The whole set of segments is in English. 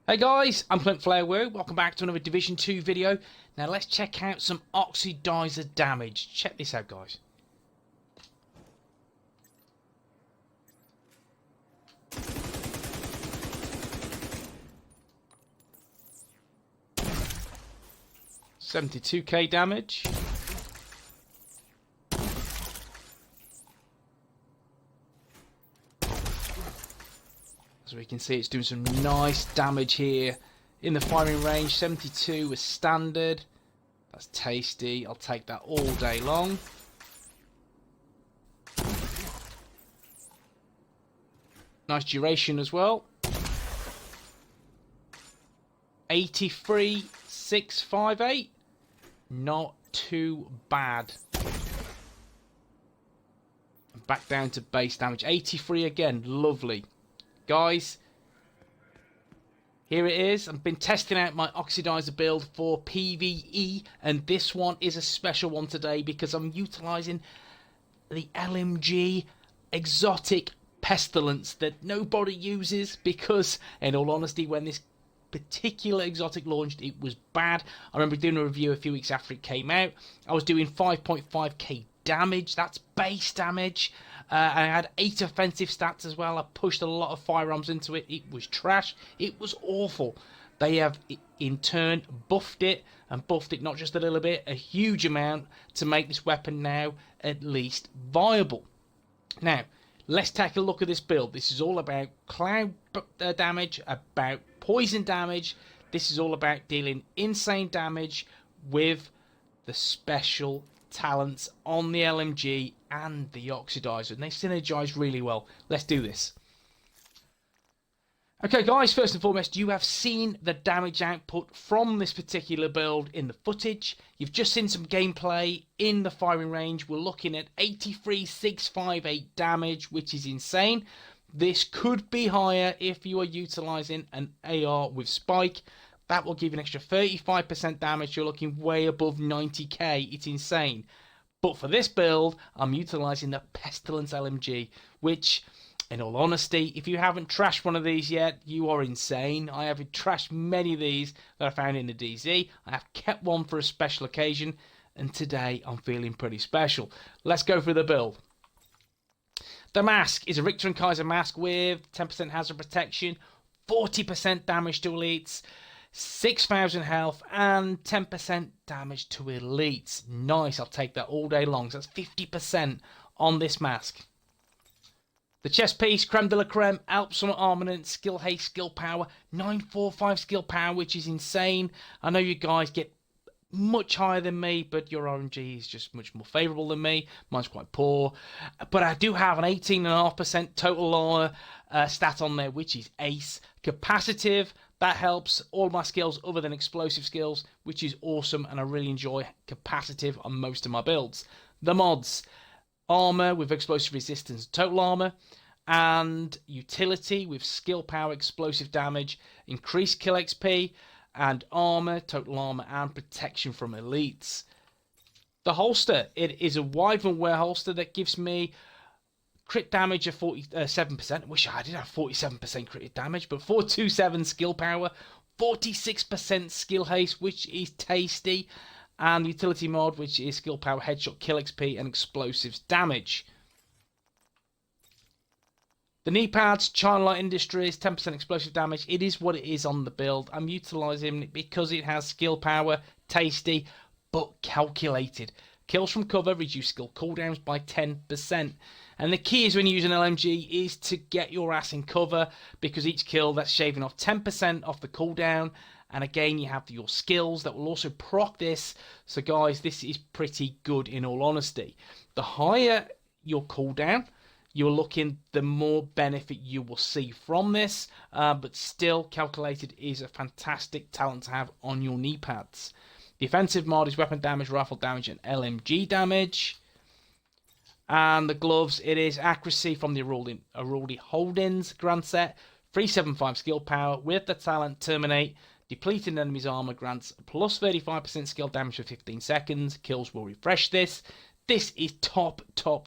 Hey guys, I'm Team WOOO. Welcome back to another Division 2 video. Now let's check out some Oxidiser damage. Check this out, guys. $72k damage. As we can see, it's doing some nice damage here in the firing range. 72 is standard. That's tasty. I'll take that all day long. Nice duration as well. 83,658. Not too bad. Back down to base damage. 83 again. Lovely. Guys, here it is. I've been testing out my Oxidiser build for PVE, and this one is a special one today because I'm utilising the LMG exotic Pestilence that nobody uses because, in all honesty, when this particular exotic launched, it was bad. I remember doing a review a few weeks after it came out. I was doing 5.5k damage. That's base damage. I had 8 offensive stats as well. I pushed a lot of firearms into it. It was trash. It was awful. They have, in turn, buffed it, and buffed it not just a little bit, a huge amount, to make this weapon now at least viable. Now, let's take a look at this build. This is all about cloud damage, about poison damage. This is all about dealing insane damage with the special talents on the LMG and the Oxidiser, and they synergize really well. Let's do this. Okay guys, first and foremost, you have seen the damage output from this particular build in the footage. You've just seen some gameplay in the firing range. We're looking at 83,658 damage, which is insane. This could be higher if you are utilizing an AR with spike. That will give you an extra 35% damage. You're looking way above 90k. It's insane. But for this build, I'm utilising the Pestilence LMG, which, in all honesty, if you haven't trashed one of these yet, you are insane. I have trashed many of these that I found in the DZ. I have kept one for a special occasion, and today I'm feeling pretty special. Let's go through the build. The mask is a Richter and Kaiser mask with 10% hazard protection, 40% damage to elites, 6,000 health, and 10% damage to elites. Nice, I'll take that all day long. So that's 50% on this mask. The chest piece, creme de la creme, Alp Summit Armament, skill haste, skill power, 945 skill power, which is insane. I know you guys get much higher than me, but your RNG is just much more favourable than me. Mine's quite poor. But I do have an 18.5% total armor stat on there, which is ace. Capacitive, that helps all my skills other than explosive skills, which is awesome, and I really enjoy capacitive on most of my builds. The mods, armor with explosive resistance, total armor, and utility with skill power, explosive damage, increased kill XP, and armor, total armor, and protection from elites. The holster, it is a Wyvern wear holster that gives me crit damage of 47%. I wish I did have 47% crit damage, but 427 skill power, 46% skill haste, which is tasty, and utility mod, which is skill power, headshot, kill XP, and explosives damage. The knee pads, China Light Industries, 10% explosive damage. It is what it is on the build. I'm utilising it because it has skill power, tasty, but calculated. Kills from cover reduce skill cooldowns by 10%. And the key is when you use an LMG is to get your ass in cover, because each kill, that's shaving off 10% off the cooldown. And again, you have your skills that will also proc this. So guys, this is pretty good in all honesty. The higher your cooldown you're looking, the more benefit you will see from this. But still, calculated is a fantastic talent to have on your knee pads. The offensive mod is weapon damage, rifle damage, and LMG damage. And the gloves, it is accuracy from the Araldi Holdings Grand Set, 375 skill power with the talent Terminate. Depleting enemy's armor grants plus 35% skill damage for 15 seconds. Kills will refresh this. This is top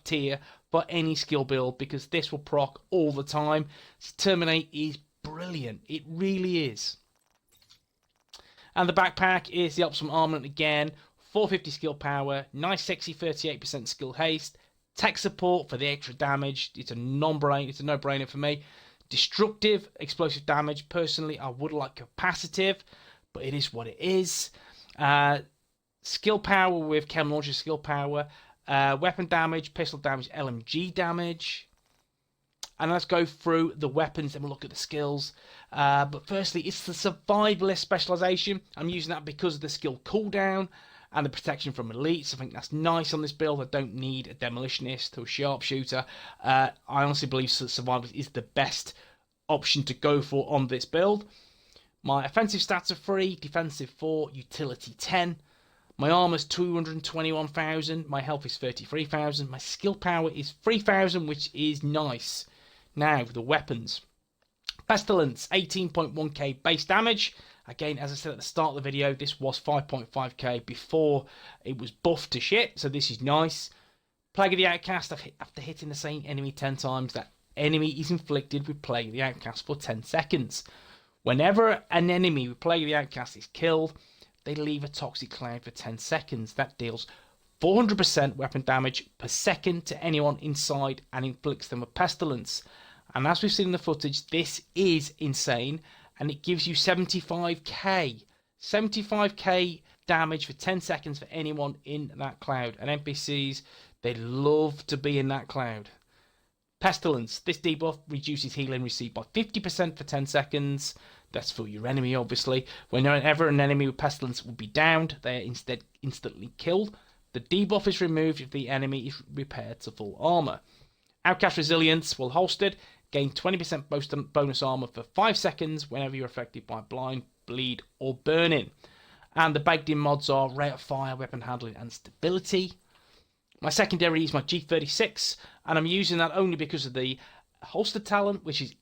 tier for any skill build because this will proc all the time. Terminate is brilliant. It really is. And the backpack is the optimal armament again. 450 skill power, nice sexy 38% skill haste, tech support for the extra damage. It's a no-brainer for me. Destructive explosive damage. Personally, I would like capacitive, but it is what it is. Skill power with chem launcher skill power. Weapon damage, pistol damage, LMG damage. And let's go through the weapons and we'll look at the skills. But firstly, it's the survivalist specialization. I'm using that because of the skill cooldown and the protection from elites. I think that's nice on this build. I don't need a demolitionist or a sharpshooter. I honestly believe survivalist is the best option to go for on this build. My offensive stats are 3, defensive 4, utility 10. My armor's 221,000. My health is 33,000. My skill power is 3,000, which is nice. Now, the weapons. Pestilence, 18.1k base damage. Again, as I said at the start of the video, this was 5.5k before it was buffed to shit, so this is nice. Plague of the Outcast, after hitting the same enemy 10 times, that enemy is inflicted with Plague of the Outcast for 10 seconds. Whenever an enemy with Plague of the Outcast is killed, they leave a toxic cloud for 10 seconds. That deals 400% weapon damage per second to anyone inside and inflicts them with Pestilence. And as we've seen in the footage, this is insane. And it gives you 75k. 75k damage for 10 seconds for anyone in that cloud. And NPCs, they love to be in that cloud. Pestilence. This debuff reduces healing received by 50% for 10 seconds. That's for your enemy, obviously. Whenever an enemy with Pestilence will be downed, they are instead instantly killed. The debuff is removed if the enemy is repaired to full armor. Outcast Resilience, well holstered. Gain 20% bonus armor for 5 seconds whenever you're affected by blind, bleed, or burning. And the baked in mods are rate of fire, weapon handling, and stability. My secondary is my G36, and I'm using that only because of the holster talent, which is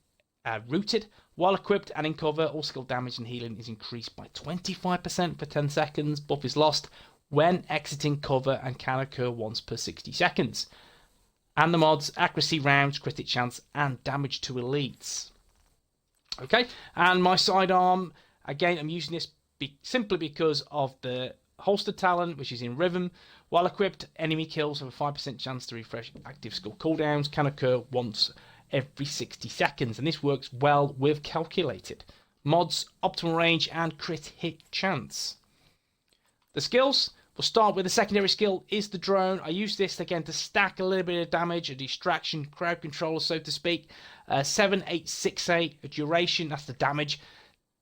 rooted. While equipped and in cover, all skill damage and healing is increased by 25% for 10 seconds. Buff is lost when exiting cover and can occur once per 60 seconds. And the mods, accuracy rounds, critic chance, and damage to elites. Okay, and my sidearm, again, I'm using this simply because of the holster talent, which is in rhythm. While equipped, enemy kills have a 5% chance to refresh active skill cooldowns, can occur once every 60 seconds, and this works well with calculated. Mods, optimal range, and crit hit chance. The skills. We'll start with the secondary skill is the drone. I use this again to stack a little bit of damage, a distraction, crowd controller, so to speak. 7868, a duration, that's the damage.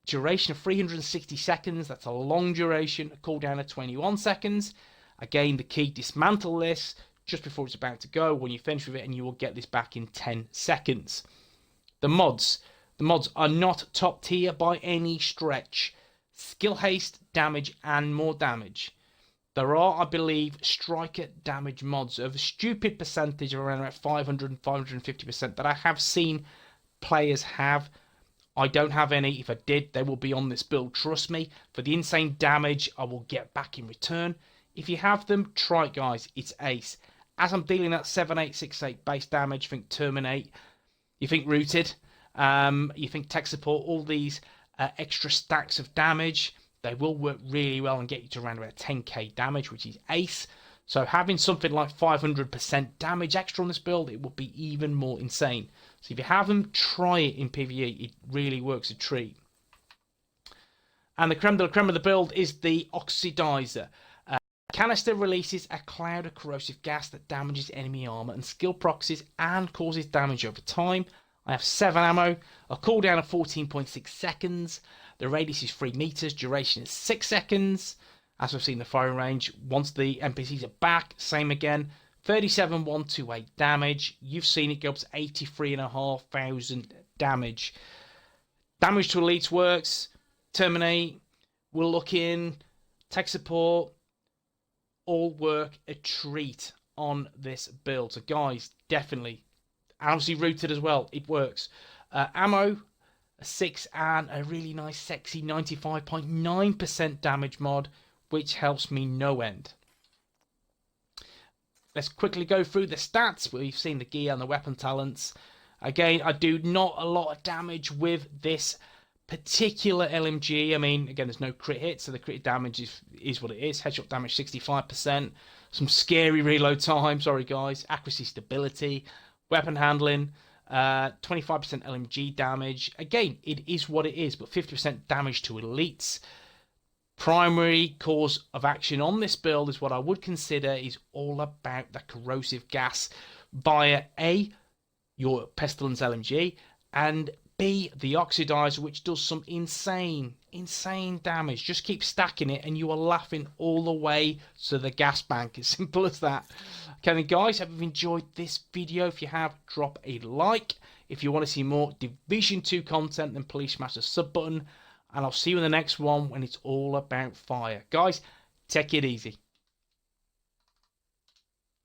Duration of 360 seconds, that's a long duration. A cooldown of 21 seconds. Again, the key, dismantle this just before it's about to go. When you finish with it, and you will get this back in 10 seconds. The mods. The mods are not top tier by any stretch. Skill haste, damage, and more damage. There are, I believe, striker damage mods of a stupid percentage of around about 500 and 550% that I have seen players have. I don't have any. If I did, they will be on this build. Trust me. For the insane damage I will get back in return. If you have them, try it, guys. It's ace. As I'm dealing that 7868 base damage, think Terminate, you think Rooted, you think Tech Support, all these extra stacks of damage, they will work really well and get you to around about 10k damage, which is ace. So having something like 500% damage extra on this build, it will be even more insane. So if you have them, try it in PVE. It really works a treat. And the creme de la creme of the build is the Oxidiser. Canister releases a cloud of corrosive gas that damages enemy armor and skill proxies and causes damage over time. I have 7 ammo, a cooldown of 14.6 seconds. The radius is 3 meters, duration is 6 seconds. As we've seen, the firing range, once the NPCs are back, same again. 37,128 damage. You've seen it go up to 83,500 damage. Damage to elites works. Terminate. We'll look in. Tech support. All work a treat on this build. So guys, definitely. Obviously rooted as well. It works. Ammo. A 6 and a really nice sexy 95.9% damage mod, which helps me no end. Let's quickly go through the stats. We've seen the gear and the weapon talents. Again, I do not a lot of damage with this particular LMG, I mean, again, there's no crit hit, so the crit damage is what it is. Headshot damage 65%. Some scary reload time, sorry guys. Accuracy, stability, weapon handling, 25% LMG damage. Again, it is what it is, but 50% damage to elites. Primary cause of action on this build is what I would consider is all about the corrosive gas via A, your Pestilence LMG, and B, the Oxidiser, which does some insane damage. Just keep stacking it and you are laughing all the way to the gas bank. As simple as that. Okay then guys, hope you've enjoyed this video. If you have, drop a like. If you want to see more Division 2 content, then please smash the sub button. And I'll see you in the next one when it's all about fire. Guys, take it easy.